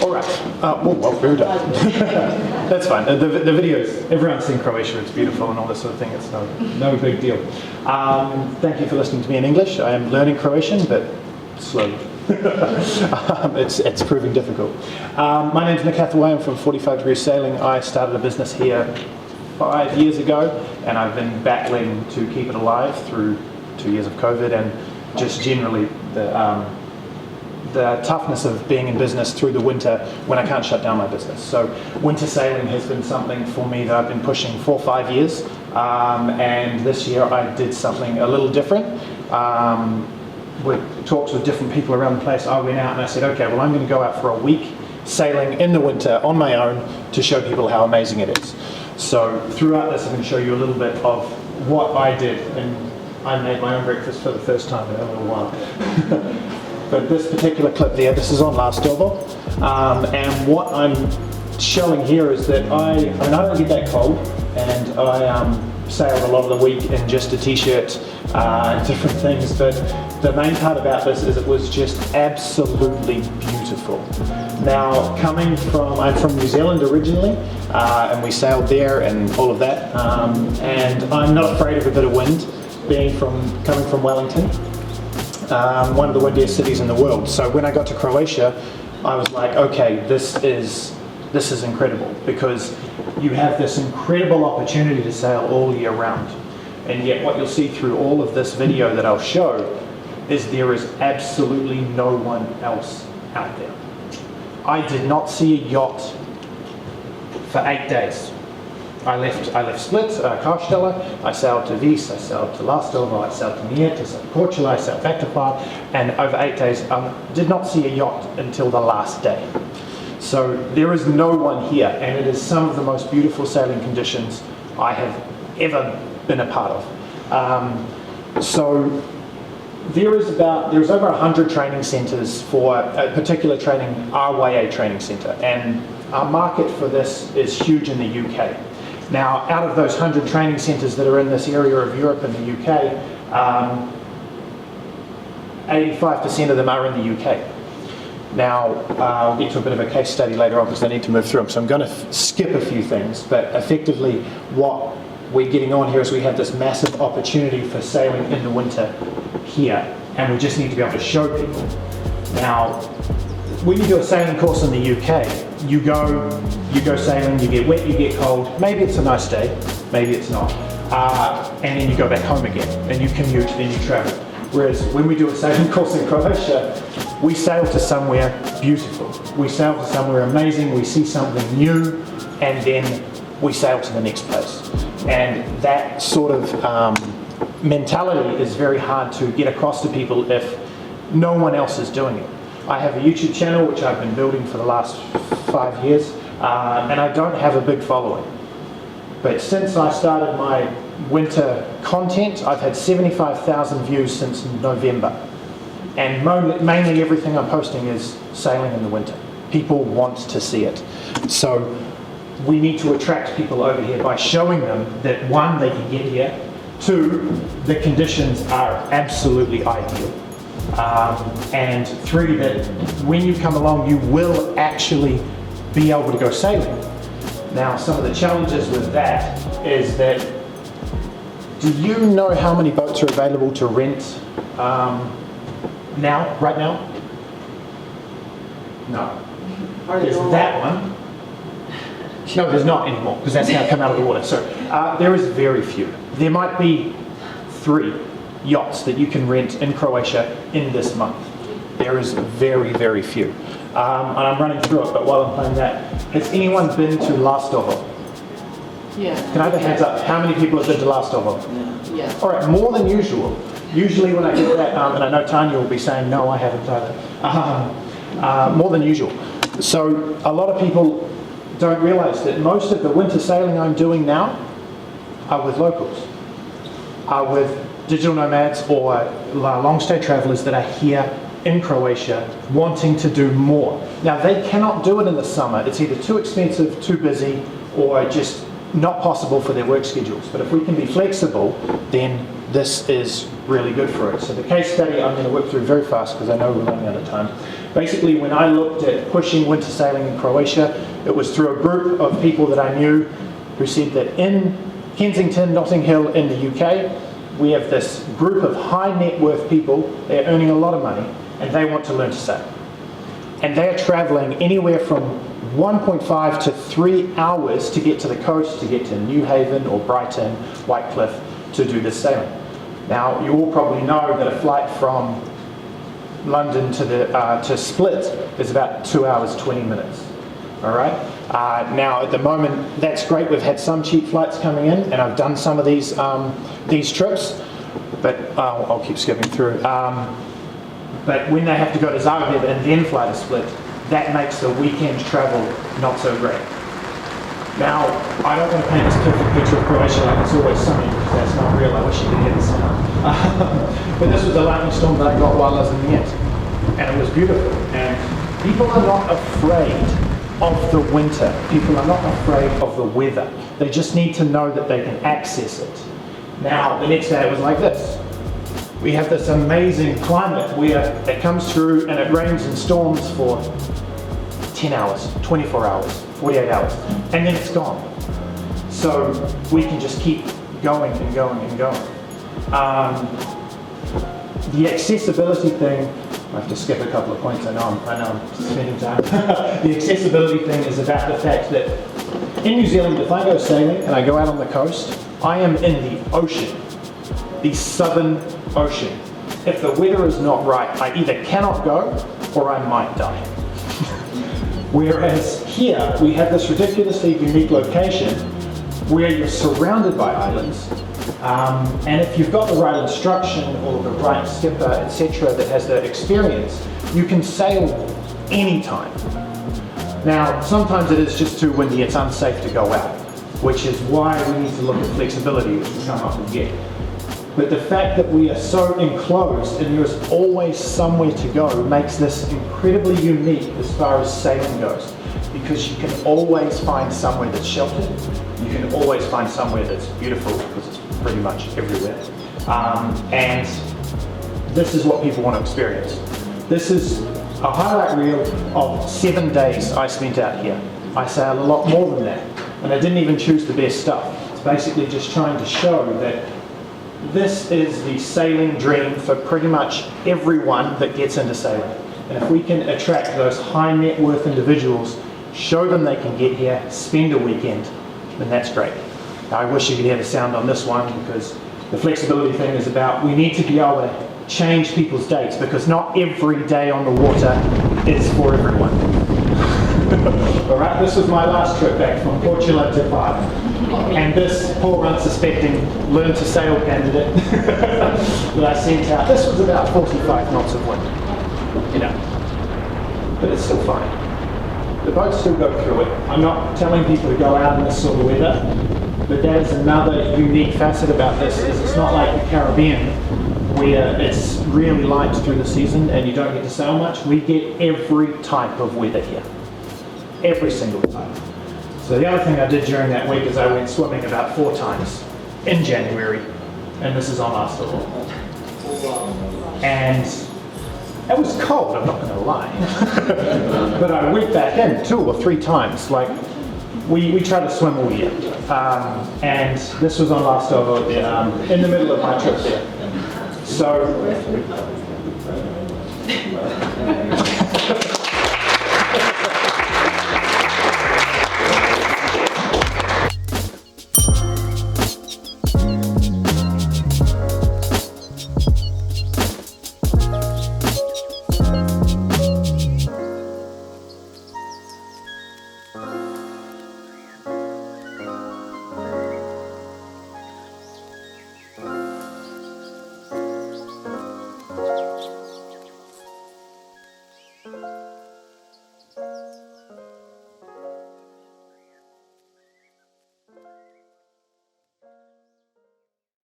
All right. Well, very done. That's fine. The videos, everyone's seen Croatia, it's beautiful and all this sort of thing. It's no big deal. Thank you for listening to me in English. I am learning Croatian, but slowly. It's proving difficult. My name's Nick Hathaway. I'm from 45 Degree Sailing. I started a business here 5 years ago, and I've been battling to keep it alive through 2 years of COVID and just generally the toughness of being in business through the winter when I can't shut down my business. So winter sailing has been something for me that I've been pushing for 5 years, and this year I did something a little different. With talks with different people around the place, I went out and I said, okay, well, I'm going to go out for a week sailing in the winter on my own to show people how amazing it is. So throughout this I'm going to show you a little bit of what I did, and I made my own breakfast for the first time in a little while. But this particular clip there, this is on last Dovo, and what I'm showing here is that I don't get that cold, and I sailed a lot of the week in just a t-shirt and different things, but the main part about this is it was just absolutely beautiful. Now, I'm from New Zealand originally, and we sailed there and all of that, and I'm not afraid of a bit of wind, coming from Wellington. One of the windiest cities in the world. So when I got to Croatia, I was like, okay, this is incredible, because you have this incredible opportunity to sail all year round. And yet what you'll see through all of this video that I'll show is there is absolutely no one else out there. I did not see a yacht for 8 days. I left Split, Karstella, I sailed to Vis, I sailed to Lastovo, I sailed to Mierta, I sailed to Korčula, I sailed back to Prague, and over 8 days did not see a yacht until the last day. So there is no one here, and it is some of the most beautiful sailing conditions I have ever been a part of. So there's over 100 training centres for a particular training, RYA training centre, and our market for this is huge in the UK. Now, out of those 100 training centres that are in this area of Europe and the UK, 85% of them are in the UK. Now, I'll get to a bit of a case study later on because I need to move through them, so I'm going to skip a few things, but effectively what we're getting on here is we have this massive opportunity for sailing in the winter here, and we just need to be able to show people. Now, when you do a sailing course in the UK, you go sailing, you get wet, you get cold, maybe it's a nice day, maybe it's not, and then you go back home again, and you commute, then you travel. Whereas when we do a sailing course in Croatia, we sail to somewhere beautiful, we sail to somewhere amazing, we see something new, and then we sail to the next place. And that sort of mentality is very hard to get across to people if no one else is doing it. I have a YouTube channel which I've been building for the last 5 years, and I don't have a big following. But since I started my winter content, I've had 75,000 views since November. And mainly everything I'm posting is sailing in the winter. People want to see it. So we need to attract people over here by showing them that, one, they can get here, two, the conditions are absolutely ideal. And three, that when you come along you will actually be able to go sailing. Now, some of the challenges with that is that, do you know how many boats are available to rent right now? No. There's that one. No, there's not anymore, because that's now come out of the water. So there is very few. There might be 3 yachts that you can rent in Croatia in this month. There is very, very few. And I'm running through it, but while I'm playing that, has anyone been to Lastovo? Yeah. Can I have a hands up? How many people have been to Lastovo? Yeah. All right, more than usual. Usually when I get that, and I know Tanya will be saying, no, I haven't either. More than usual. So a lot of people don't realise that most of the winter sailing I'm doing now are with locals, are with digital nomads or long stay travellers that are here in Croatia wanting to do more. Now, they cannot do it in the summer. It's either too expensive, too busy, or just not possible for their work schedules. But if we can be flexible, then this is really good for it. So the case study I'm going to whip through very fast because I know we're running out of time. Basically, when I looked at pushing winter sailing in Croatia, it was through a group of people that I knew who said that in Kensington, Notting Hill in the UK, we have this group of high net worth people. They're earning a lot of money and they want to learn to sail. And they are traveling anywhere from 1.5 to 3 hours to get to the coast, to get to New Haven or Brighton, Whitecliff, to do this sailing. Now, you all probably know that a flight from London to Split is about 2 hours, 20 minutes. All right? Now, at the moment, that's great. We've had some cheap flights coming in, and I've done some of these trips, but I'll keep skipping through. But when they have to go to Zagreb and then fly to Split, that makes the weekend travel not so great. Now, I don't want to paint this perfect picture of Croatia like it's always sunny, because that's not real. I wish you could hear the sound. But this was a lightning storm that I got while I was in the end, and it was beautiful. And people are not afraid of the winter. People are not afraid of the weather. They just need to know that they can access it. Now, the next day it was like this. We have this amazing climate where it comes through and it rains and storms for 10 hours, 24 hours, 48 hours, and then it's gone. So we can just keep going and going and going. The accessibility thing, I have to skip a couple of points, I know I'm spending time. The accessibility thing is about the fact that in New Zealand, if I go sailing and I go out on the coast, I am in the ocean, the Southern Ocean. If the weather is not right, I either cannot go or I might die. Whereas here, we have this ridiculously unique location where you're surrounded by islands, and if you've got the right instruction or the right skipper, etc., that has the experience, you can sail anytime. Now, sometimes it is just too windy, it's unsafe to go out, which is why we need to look at flexibility, which we'll come up and get. But the fact that we are so enclosed and there's always somewhere to go makes this incredibly unique as far as sailing goes, because you can always find somewhere that's sheltered, you can always find somewhere that's beautiful, because it's pretty much everywhere. And this is what people want to experience. This is a highlight reel of 7 days I spent out here. I sailed a lot more than that, and I didn't even choose the best stuff. It's basically just trying to show that this is the sailing dream for pretty much everyone that gets into sailing. And if we can attract those high net worth individuals, show them they can get here, spend a weekend, then that's great. Now, I wish you could hear the sound on this one, because the flexibility thing is about, we need to be able to change people's dates, because not every day on the water is for everyone. Alright, this was my last trip back from Portugal to Prague. And this poor unsuspecting learn to sail candidate that I sent out, this was about 45 knots of wind, you know, but it's still fine. The boats still go through it. I'm not telling people to go out in this sort of weather, but that is another unique facet about this, is it's not like the Caribbean where it's really light through the season and you don't get to sail much. We get every type of weather here, every single type. So the other thing I did during that week is I went swimming about 4 times in January, and this is on last of all. And it was cold, I'm not going to lie. But I went back in 2 or 3 times. Like, we try to swim all year. And this was on last over in the middle of my trip there. So